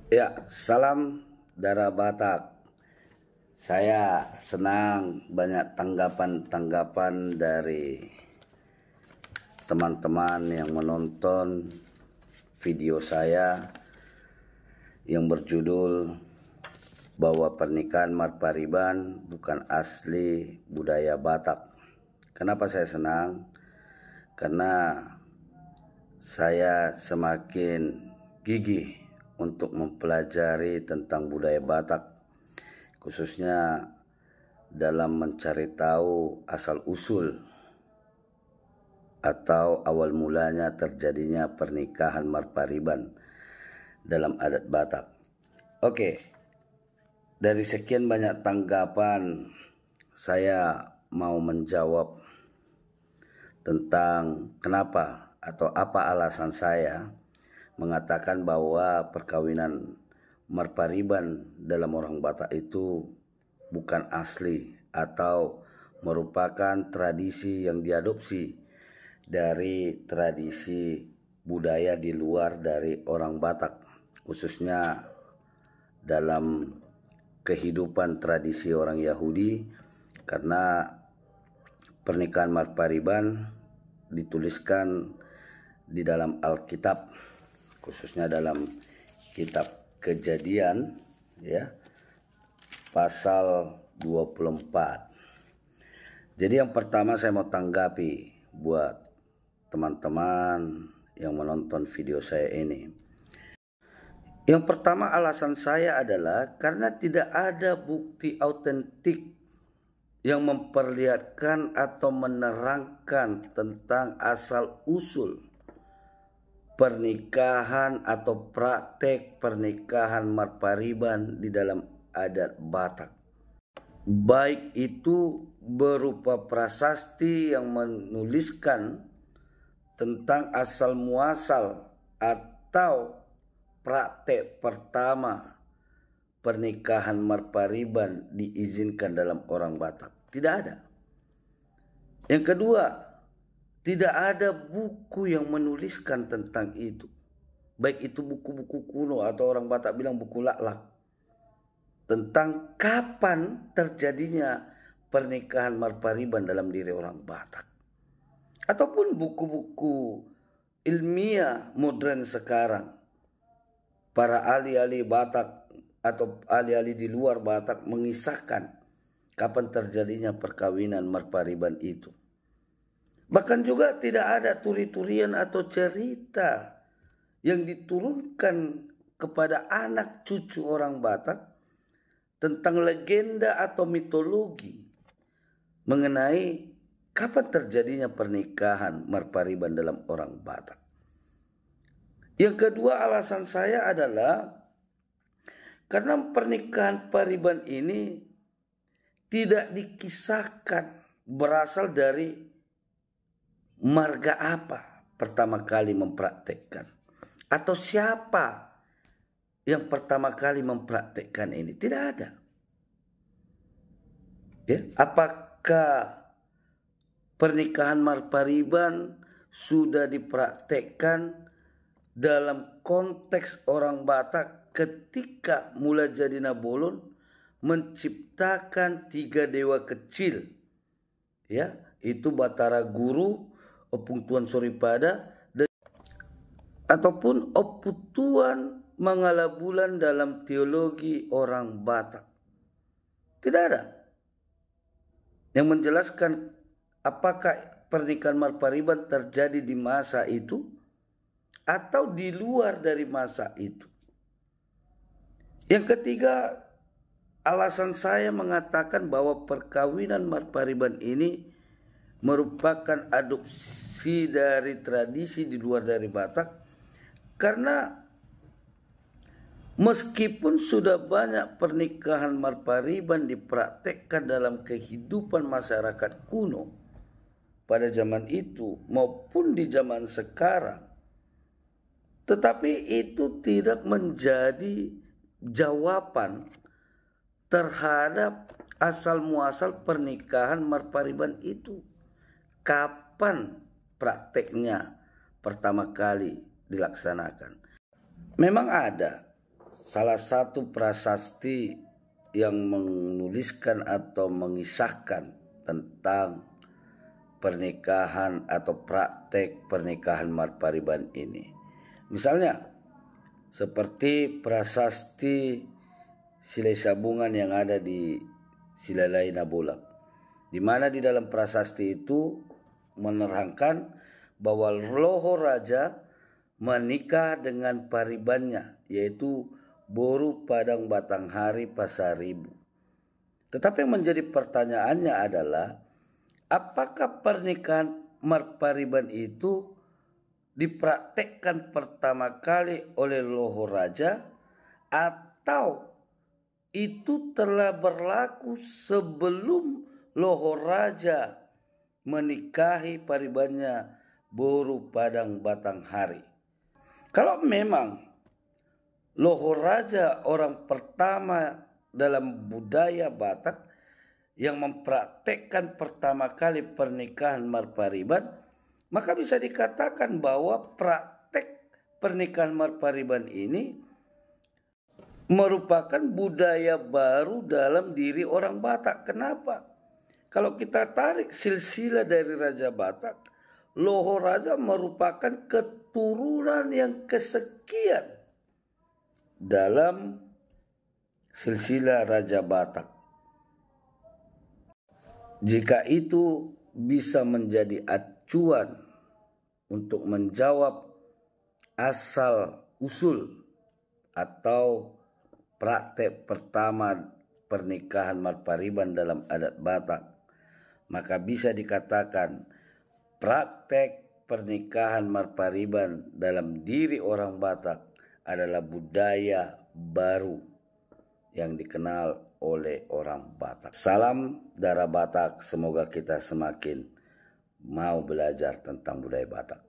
Ya, salam darah Batak. Saya senang banyak tanggapan-tanggapan dari teman-teman yang menonton video saya yang berjudul bahwa pernikahan Marpariban bukan asli budaya Batak. Kenapa saya senang? Karena saya semakin gigih untuk mempelajari tentang budaya Batak, khususnya dalam mencari tahu asal-usul atau awal mulanya terjadinya pernikahan Marpariban dalam adat Batak. Oke, dari sekian banyak tanggapan, saya mau menjawab tentang kenapa atau apa alasan saya mengatakan bahwa perkawinan Marpariban dalam orang Batak itu bukan asli atau merupakan tradisi yang diadopsi dari tradisi budaya di luar dari orang Batak, khususnya dalam kehidupan tradisi orang Yahudi, karena pernikahan Marpariban dituliskan di dalam Alkitab, khususnya dalam kitab Kejadian ya, pasal 24. Jadi yang pertama saya mau tanggapi buat teman-teman yang menonton video saya ini. Yang pertama, alasan saya adalah karena tidak ada bukti autentik yang memperlihatkan atau menerangkan tentang asal-usul pernikahan atau praktek pernikahan Marpariban di dalam adat Batak. Baik itu berupa prasasti yang menuliskan tentang asal muasal atau praktek pertama pernikahan Marpariban diizinkan dalam orang Batak. Tidak ada. Yang kedua, tidak ada buku yang menuliskan tentang itu. Baik itu buku-buku kuno atau orang Batak bilang buku laklak. Tentang kapan terjadinya pernikahan Marpariban dalam diri orang Batak. Ataupun buku-buku ilmiah modern sekarang. Para ahli-ahli Batak atau ahli-ahli di luar Batak mengisahkan kapan terjadinya perkawinan Marpariban itu. Bahkan juga tidak ada turi-turian atau cerita yang diturunkan kepada anak cucu orang Batak tentang legenda atau mitologi mengenai kapan terjadinya pernikahan Marpariban dalam orang Batak. Yang kedua, alasan saya adalah karena pernikahan Pariban ini tidak dikisahkan berasal dari marga apa pertama kali mempraktekkan, atau siapa yang pertama kali mempraktekkan ini. Tidak ada. Ya, apakah pernikahan Marpariban sudah dipraktekkan dalam konteks orang Batak ketika Mula Jadi Nabolon menciptakan 3 dewa kecil, ya, itu Batara Guru, Opung Tuan Soripada, dan ataupun Oputuan Mangala Bulan dalam teologi orang Batak. Tidak ada yang menjelaskan apakah pernikahan Marpariban terjadi di masa itu atau di luar dari masa itu. Yang ketiga, alasan saya mengatakan bahwa perkawinan Marpariban ini merupakan adopsi dari tradisi di luar dari Batak, karena meskipun sudah banyak pernikahan Marpariban dipraktekkan dalam kehidupan masyarakat kuno pada zaman itu maupun di zaman sekarang, tetapi itu tidak menjadi jawaban terhadap asal muasal pernikahan Marpariban itu. Kapan prakteknya pertama kali dilaksanakan? Memang ada salah satu prasasti yang menuliskan atau mengisahkan tentang pernikahan atau praktek pernikahan Marpariban ini. Misalnya seperti prasasti Silai Sabungan yang ada di Silalai Nabulak, di mana di dalam prasasti itu menerangkan bahwa Loho Raja menikah dengan paribannya, yaitu Boru Padang Batanghari Pasaribu. Tetapi yang menjadi pertanyaannya adalah, apakah pernikahan Marpariban itu dipraktekkan pertama kali oleh Loho Raja atau itu telah berlaku sebelum Loho Raja menikahi paribannya Boru Padang Batanghari? Kalau memang Loho Raja orang pertama dalam budaya Batak yang mempraktekkan pertama kali pernikahan Marpariban, maka bisa dikatakan bahwa praktek pernikahan Marpariban ini merupakan budaya baru dalam diri orang Batak. Kenapa? Kalau kita tarik silsilah dari Raja Batak, Loho Raja merupakan keturunan yang kesekian dalam silsilah Raja Batak. Jika itu bisa menjadi acuan untuk menjawab asal usul atau praktek pertama pernikahan Marpariban dalam adat Batak, maka bisa dikatakan praktek pernikahan Marpariban dalam diri orang Batak adalah budaya baru yang dikenal oleh orang Batak. Salam darah Batak, semoga kita semakin mau belajar tentang budaya Batak.